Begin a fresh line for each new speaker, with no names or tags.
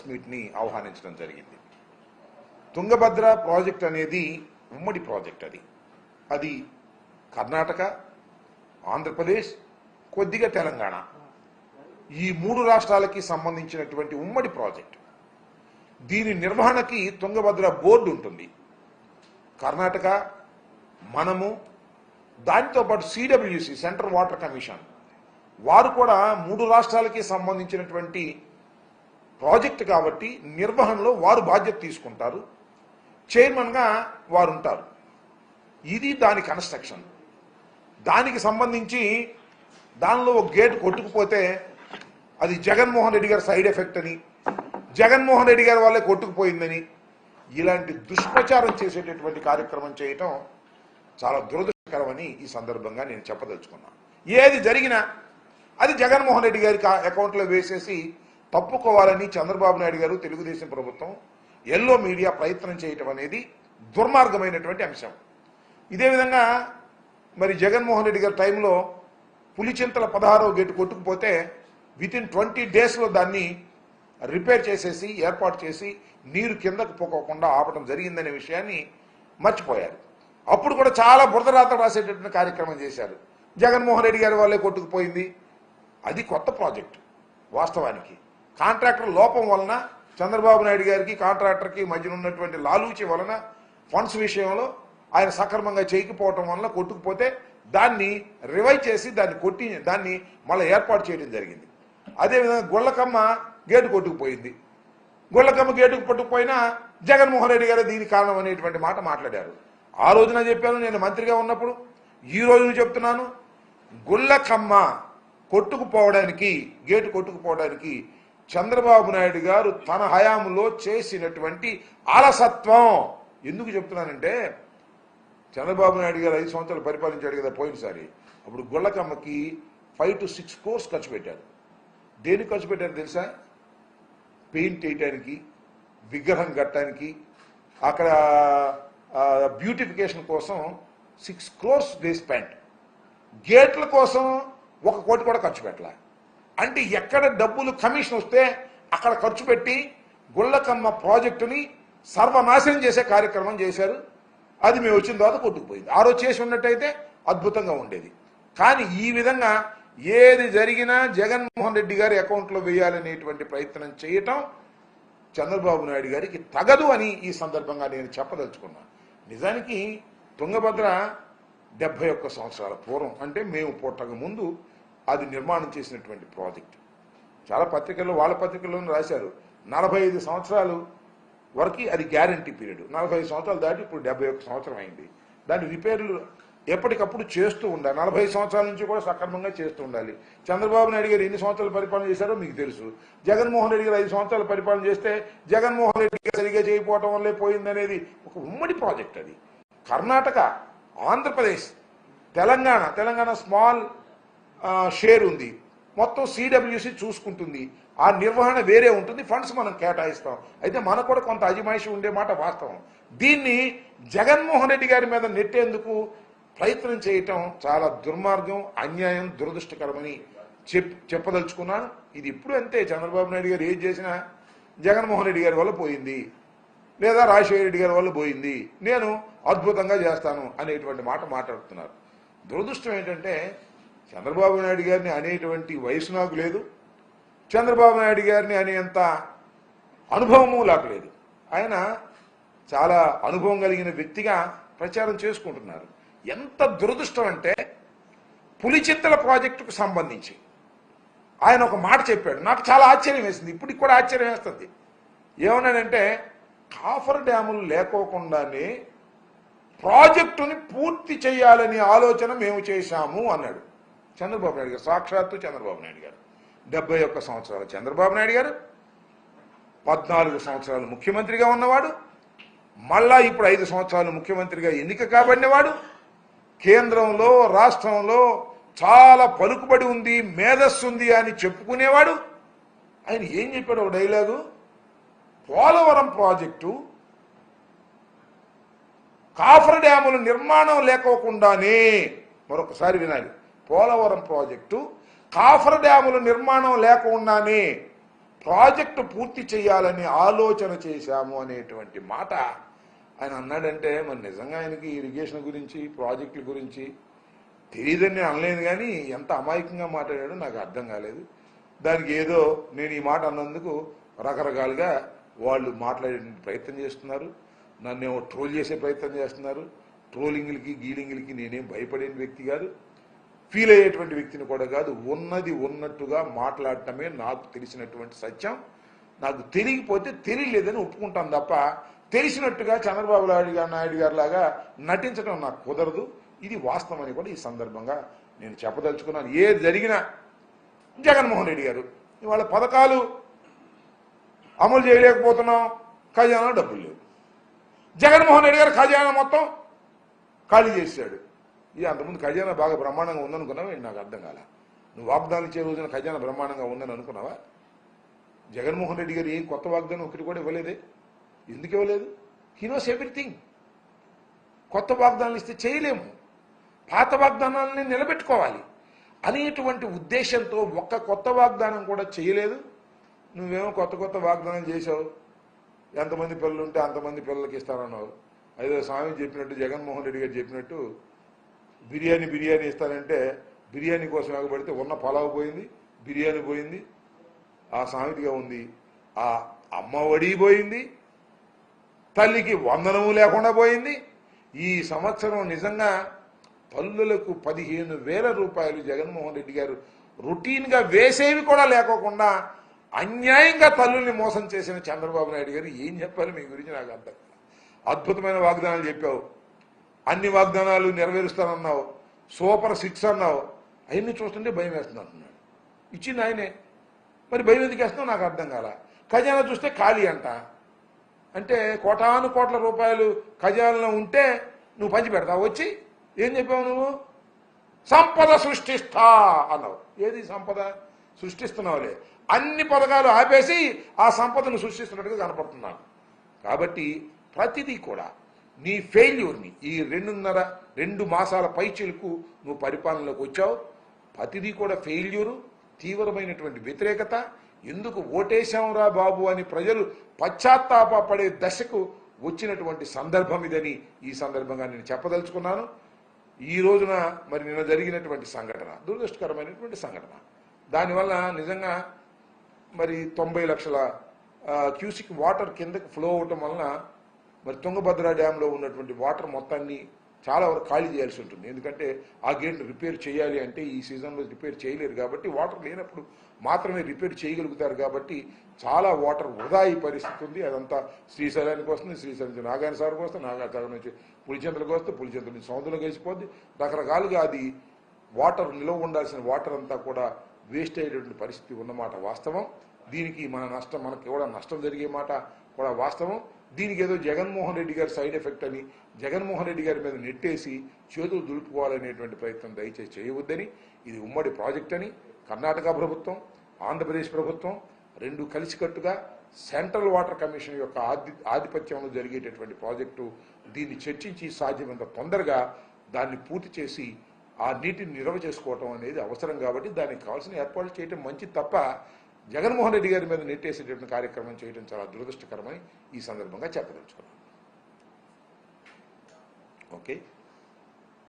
మీట్ని ఆహ్వానించడం జరిగింది. తుంగభద్ర ప్రాజెక్ట్ అనేది ఉమ్మడి ప్రాజెక్ట్. అది కర్ణాటక, ఆంధ్రప్రదేశ్, కొద్దిగా తెలంగాణ, ఈ 3 రాష్ట్రాలకి సంబంధించినటువంటి ఉమ్మడి ప్రాజెక్ట్. దీని నిర్వహణకి తుంగభద్ర బోర్డు ఉంటుంది. కర్ణాటక, మనము, దానితో పాటు సిడబ్ల్యూసి సెంట్రల్ వాటర్ కమిషన్ వారు కూడా 3 రాష్ట్రాలకి సంబంధించినటువంటి ప్రాజెక్ట్ కాబట్టి నిర్వహణలో వారు బాధ్యత తీసుకుంటారు. చైర్మన్గా వారు ఉంటారు. ఇది దాని కన్స్ట్రక్షన్. దానికి సంబంధించి దానిలో ఒక గేటు కొట్టుకుపోతే అది జగన్మోహన్ రెడ్డి గారి సైడ్ ఎఫెక్ట్ అని, జగన్మోహన్ రెడ్డి గారి వల్లే కొట్టుకుపోయిందని ఇలాంటి దుష్ప్రచారం చేసేటటువంటి కార్యక్రమం చేయటం చాలా దురదృష్టకరమని ఈ సందర్భంగా నేను చెప్పదలుచుకున్నాను. ఏది జరిగినా అది జగన్మోహన్ రెడ్డి గారి అకౌంట్లో వేసేసి తప్పుకోవాలని చంద్రబాబు నాయుడు గారు, తెలుగుదేశం ప్రభుత్వం, ఎల్లో మీడియా ప్రయత్నం చేయటం అనేది దుర్మార్గమైనటువంటి అంశం. ఇదే విధంగా మరి జగన్మోహన్ రెడ్డి గారి టైంలో పులిచింతల 16వ గేటు కొట్టుకుపోతే వితిన్ 20 డేస్లో దాన్ని రిపేర్ చేసేసి ఏర్పాటు చేసి నీరు కిందకు పోకోకుండా ఆపడం జరిగిందనే విషయాన్ని మర్చిపోయారు. అప్పుడు కూడా చాలా బురదరాత రాసేటటువంటి కార్యక్రమం చేశారు. జగన్మోహన్ రెడ్డి గారి వాళ్ళే కొట్టుకుపోయింది. అది కొత్త ప్రాజెక్టు. వాస్తవానికి కాంట్రాక్టర్ లోపం వలన, చంద్రబాబు నాయుడు గారికి కాంట్రాక్టర్కి మధ్యన ఉన్నటువంటి లాలూచి వలన, ఫండ్స్ విషయంలో ఆయన సక్రమంగా చేయకపోవటం వలన కొట్టుకుపోతే దాన్ని రివైవ్ చేసి దాన్ని మళ్ళీ ఏర్పాటు చేయడం జరిగింది. అదేవిధంగా గుళ్ళకమ్మ గేటు కొట్టుకుపోయింది. గుళ్ళకమ్మ గేటుకు పట్టుకుపోయినా జగన్మోహన్ రెడ్డి గారు దీనికి కారణం అనేటువంటి మాట మాట్లాడారు. ఆ రోజున చెప్పాను నేను మంత్రిగా ఉన్నప్పుడు, ఈ రోజు చెప్తున్నాను, గుళ్ళకమ్మ కొట్టుకుపోవడానికి, గేటు కొట్టుకుపోవడానికి చంద్రబాబు నాయుడు గారు తన హయాంలో చేసినటువంటి అలసత్వం. ఎందుకు చెప్తున్నానంటే, చంద్రబాబు నాయుడు గారు 5 సంవత్సరాలు పరిపాలించాడు కదా పోయినసారి. అప్పుడు గుళ్ళకమ్మకి 5 to 6 crores ఖర్చు పెట్టారు. దేనికి ఖర్చు పెట్టారు తెలుసా? పెయింట్ వేయటానికి, విగ్రహం కట్టడానికి, అక్కడ బ్యూటిఫికేషన్ కోసం 6 crores దే స్పెండ్. గేట్ల కోసం 1 కోటి కూడా ఖర్చు పెట్టాల. అంటే ఎక్కడ డబ్బులు కమిషన్ వస్తే అక్కడ ఖర్చు పెట్టి గుళ్ళకమ్మ ప్రాజెక్టుని సర్వనాశనం చేసే కార్యక్రమం చేశారు. అది మేము వచ్చిన తర్వాత కొట్టుకుపోయింది. ఆ రోజు చేసి ఉన్నట్టయితే అద్భుతంగా ఉండేది. కానీ ఈ విధంగా ఏది జరిగినా జగన్మోహన్ రెడ్డి గారి అకౌంట్లో వేయాలనేటువంటి ప్రయత్నం చేయటం చంద్రబాబు నాయుడు గారికి తగదు అని ఈ సందర్భంగా నేను చెప్పదలుచుకున్నాను. నిజానికి తుంగభద్ర 71 సంవత్సరాల పూర్వం, అంటే మేము పుట్టక ముందు అది నిర్మాణం చేసినటువంటి ప్రాజెక్ట్. చాలా పత్రికల్లో, వాళ్ళ పత్రికల్లోనూ రాశారు 45 సంవత్సరాలు వరకు అది గ్యారంటీ పీరియడ్. 45 సంవత్సరాలు దాటి ఇప్పుడు 71 సంవత్సరం అయింది. దాని రిపేర్లు ఎప్పటికప్పుడు చేస్తూ ఉండాలి. 40 సంవత్సరాల నుంచి కూడా సక్రమంగా చేస్తూ ఉండాలి. చంద్రబాబు నాయుడు గారు ఎన్ని సంవత్సరాలు పరిపాలన చేశారో మీకు తెలుసు. జగన్మోహన్ రెడ్డి గారు 5 సంవత్సరాలు పరిపాలన చేస్తే జగన్మోహన్ రెడ్డి గారు సరిగా చేయకపోవటం వల్లే పోయిందనేది ఒక ఉమ్మడి ప్రాజెక్ట్. అది కర్ణాటక, ఆంధ్రప్రదేశ్, తెలంగాణ స్మాల్ షేర్ ఉంది. మొత్తం సిడబ్ల్యూసి చూసుకుంటుంది. ఆ నిర్వహణ వేరే ఉంటుంది. ఫండ్స్ మనం కేటాయిస్తాం. అయితే మనకు కూడా కొంత అజమాయిషి ఉండే మాట వాస్తవం. దీన్ని జగన్మోహన్ రెడ్డి గారి మీద నెట్టేందుకు ప్రయత్నం చేయటం చాలా దుర్మార్గం, అన్యాయం, దురదృష్టకరమని చెప్పదలుచుకున్నాను. ఇది ఇప్పుడు అంతే. చంద్రబాబు నాయుడు గారు ఏది చేసినా జగన్మోహన్ రెడ్డి గారి వల్ల పోయింది, లేదా రాజశేఖర రెడ్డి గారి వల్ల పోయింది, నేను అద్భుతంగా చేస్తాను అనేటువంటి మాట మాట్లాడుతున్నారు. దురదృష్టం ఏంటంటే చంద్రబాబు నాయుడు గారిని అనేటువంటి వయసు నాకు లేదు, చంద్రబాబు నాయుడు గారిని అనేంత అనుభవము నాకు లేదు. ఆయన చాలా అనుభవం కలిగిన వ్యక్తిగా ప్రచారం చేసుకుంటున్నారు. ఎంత దురదృష్టం అంటే పులిచింతల ప్రాజెక్టుకు సంబంధించి ఆయన ఒక మాట చెప్పాడు. నాకు చాలా ఆశ్చర్యం వేసింది. ఇప్పటికి కూడా ఆశ్చర్యం వేస్తుంది. ఏమన్నాడంటే, కాఫర్ డ్యాములు లేకోకుండానే ప్రాజెక్టుని పూర్తి చేయాలనే ఆలోచన మేము చేశాము అన్నాడు చంద్రబాబు నాయుడు గారు. సాక్షాత్తు చంద్రబాబు నాయుడు గారు. 71 సంవత్సరాల చంద్రబాబు నాయుడు గారు 14 సంవత్సరాలు ముఖ్యమంత్రిగా ఉన్నవాడు, మళ్ళా ఇప్పుడు 5 సంవత్సరాలు ముఖ్యమంత్రిగా ఎన్నిక కాబడినవాడు, కేంద్రంలో రాష్ట్రంలో చాలా పలుకుబడి ఉంది, మేధస్సు ఉంది అని చెప్పుకునేవాడు. ఆయన ఏం చెప్పాడు ఒక డైలాగు, పోలవరం ప్రాజెక్టు కాఫర్ డ్యాముల నిర్మాణం లేకోకుండానే, మరొకసారి వినాలి, పోలవరం ప్రాజెక్టు కాఫర్ డ్యాముల నిర్మాణం లేకుండానే ప్రాజెక్టు పూర్తి చేయాలని ఆలోచన చేశాము అనేటువంటి మాట ఆయన అన్నాడంటే మరి నిజంగా ఆయనకి ఇరిగేషన్ గురించి ప్రాజెక్టుల గురించి తెలియదని అనలేదు, కానీ ఎంత అమాయకంగా మాట్లాడాడో నాకు అర్థం కాలేదు. దానికి ఏదో నేను ఈ మాట అన్నందుకు రకరకాలుగా వాళ్ళు మాట్లాడే ప్రయత్నం చేస్తున్నారు, నన్నేమో ట్రోల్ చేసే ప్రయత్నం చేస్తున్నారు. ట్రోలింగ్లకి గీలింగ్లకి నేనేం భయపడే వ్యక్తి కాదు, ఫీల్ అయ్యేటువంటి వ్యక్తిని కూడా కాదు. ఉన్నది ఉన్నట్టుగా మాట్లాడటమే నాకు తెలిసినటువంటి సత్యం. నాకు తెలియకపోతే తెలియలేదని ఒప్పుకుంటాను తప్ప తెలిసినట్టుగా చంద్రబాబు నాయుడు గారి లాగా నటించడం నాకు కుదరదు. ఇది వాస్తవం అని కూడా ఈ సందర్భంగా నేను చెప్పదలుచుకున్నాను. ఏది జరిగినా జగన్మోహన్ రెడ్డి గారు ఇవాళ పథకాలు అమలు చేయలేకపోతున్నాం, ఖజానా డబ్బులు లేవు. జగన్మోహన్ రెడ్డి గారు ఖజానా మొత్తం ఖాళీ చేశాడు. అంతకుముందు ఖజానా బాగా బ్రహ్మాండంగా ఉందనుకున్నావా? నాకు అర్థం కాల. నువ్వు వాగ్దానం ఇచ్చే రోజున ఖజానా బ్రహ్మాండంగా ఉందని అనుకున్నావా? జగన్మోహన్ రెడ్డి గారు ఏం కొత్త వాగ్దానం ఒకటి కూడా ఇవ్వలేదే. ఎందుకు ఇవ్వలేదు? He knows everything. కొత్త వాగ్దానాలు ఇస్తే చేయలేము, పాత వాగ్దానాలని నిలబెట్టుకోవాలి అనేటువంటి ఉద్దేశంతో ఒక్క కొత్త వాగ్దానం కూడా చేయలేదు. నువ్వేమో కొత్త కొత్త వాగ్దానం చేసావు. ఎంతమంది పిల్లలు ఉంటే అంతమంది పిల్లలకి ఇస్తానన్నావు. అదే స్వామి చెప్పినట్టు, జగన్మోహన్ రెడ్డి గారు చెప్పినట్టు బిర్యానీ ఇస్తానంటే బిర్యానీ కోసం ఎగబడితే ఉన్న పలావ్ పోయింది, బిర్యానీ పోయింది, ఆ సామెతగా ఉంది. ఆ అమ్మ ఒడి పోయింది, తల్లికి వందనము లేకుండా పోయింది. ఈ సంవత్సరం నిజంగా పల్లులకు 15,000 రూపాయలు జగన్మోహన్ రెడ్డి గారు రొటీన్గా వేసేవి కూడా లేకోకుండా అన్యాయంగా తల్లుల్ని మోసం చేసిన చంద్రబాబు నాయుడు గారు ఏం చెప్పాలి మీ గురించి నాకు అర్థం. అద్భుతమైన వాగ్దానాలు చెప్పావు, అన్ని వాగ్దానాలు నెరవేరుస్తానన్నావు, సూపర్ 6 అన్నావు. అవన్నీ చూస్తుంటే భయం వేస్తుంది అంటున్నాడు. ఇచ్చింది ఆయనే, మరి భయం ఎందుకు వేస్తున్నావు నాకు అర్థం కాల. ఖజానా చూస్తే ఖాళీ అంట. అంటే కోటాను కోట్ల రూపాయలు ఖజానాలో ఉంటే నువ్వు పంచి పెడతావు. వచ్చి ఏం చెప్పావు నువ్వు? సంపద సృష్టిస్తా అన్నావు. ఏది సంపద సృష్టిస్తున్నావులే? అన్ని పథకాలు ఆపేసి ఆ సంపదను సృష్టిస్తున్నట్టుగా కనపడుతున్నాను. కాబట్టి ప్రతిదీ కూడా నీ ఫెయిల్యూర్ని ఈ 2 మాసాల పైచిలకు నువ్వు పరిపాలనలోకి వచ్చావు. ప్రతిదీ కూడా ఫెయిల్యూరు, తీవ్రమైనటువంటి వ్యతిరేకత. ఎందుకు ఓటేశాంరా బాబు అని ప్రజలు పశ్చాత్తాపడే దశకు వచ్చినటువంటి సందర్భం ఇదని ఈ సందర్భంగా నేను చెప్పదలుచుకున్నాను. ఈ రోజున మరి నిన్న జరిగినటువంటి సంఘటన దురదృష్టకరమైనటువంటి సంఘటన. దానివల్ల నిజంగా మరి 90 లక్షల క్యూసిక్ వాటర్ కిందకి ఫ్లో అవటం వలన మరి తుంగభద్ర డ్యాంలో ఉన్నటువంటి వాటర్ మొత్తాన్ని చాలా వరకు ఖాళీ చేయాల్సి ఉంటుంది. ఎందుకంటే ఆ గేట్ను రిపేర్ చేయాలి అంటే ఈ సీజన్లో రిపేర్ చేయలేరు కాబట్టి, వాటర్ లేనప్పుడు మాత్రమే రిపేర్ చేయగలుగుతారు కాబట్టి చాలా వాటర్ వృధా అయ్యే పరిస్థితి ఉంది. అదంతా శ్రీశైలానికి వస్తుంది, శ్రీశైలం నుంచి నాగార్జున సాగర్కి వస్తుంది, నాగార్జున సాగర్ నుంచి పులిచెంతలకు వస్తే పులిచెంతల నుంచి సముద్రంలో కలిసిపోద్ది. రకరకాలుగా అది వాటర్ నిల్వ ఉండాల్సిన వాటర్ అంతా కూడా వేస్ట్ అయ్యేటువంటి పరిస్థితి ఉన్నమాట వాస్తవం. దీనికి మనకి కూడా నష్టం జరిగే మాట కూడా వాస్తవం. దీనికి ఏదో జగన్మోహన్ రెడ్డి గారి సైడ్ ఎఫెక్ట్ అని జగన్మోహన్ రెడ్డి గారి మీద నెట్టేసి చేతులు దులుపుకోవాలనేటువంటి ప్రయత్నం దయచేసి చేయవద్దని. ఇది ఉమ్మడి ప్రాజెక్ట్ అని కర్ణాటక ప్రభుత్వం, ఆంధ్రప్రదేశ్ ప్రభుత్వం 2 కలిసికట్టుగా సెంట్రల్ వాటర్ కమిషన్ యొక్క ఆధిపత్యంలో జరిగేటటువంటి ప్రాజెక్టు. దీన్ని చర్చించి సాధ్యమైనంత తొందరగా దాన్ని పూర్తి చేసి ఆ నీటిని నిల్వ చేసుకోవటం అనేది అవసరం. కాబట్టి దానికి కావాల్సిన ఏర్పాట్లు చేయటం మంచిది తప్ప జగన్మోహన్ రెడ్డి గారి మీద నెట్టేసేటటువంటి కార్యక్రమం చేయడం చాలా దురదృష్టకరమని ఈ సందర్భంగా చెప్పదలుచుకున్నాను. ఓకే.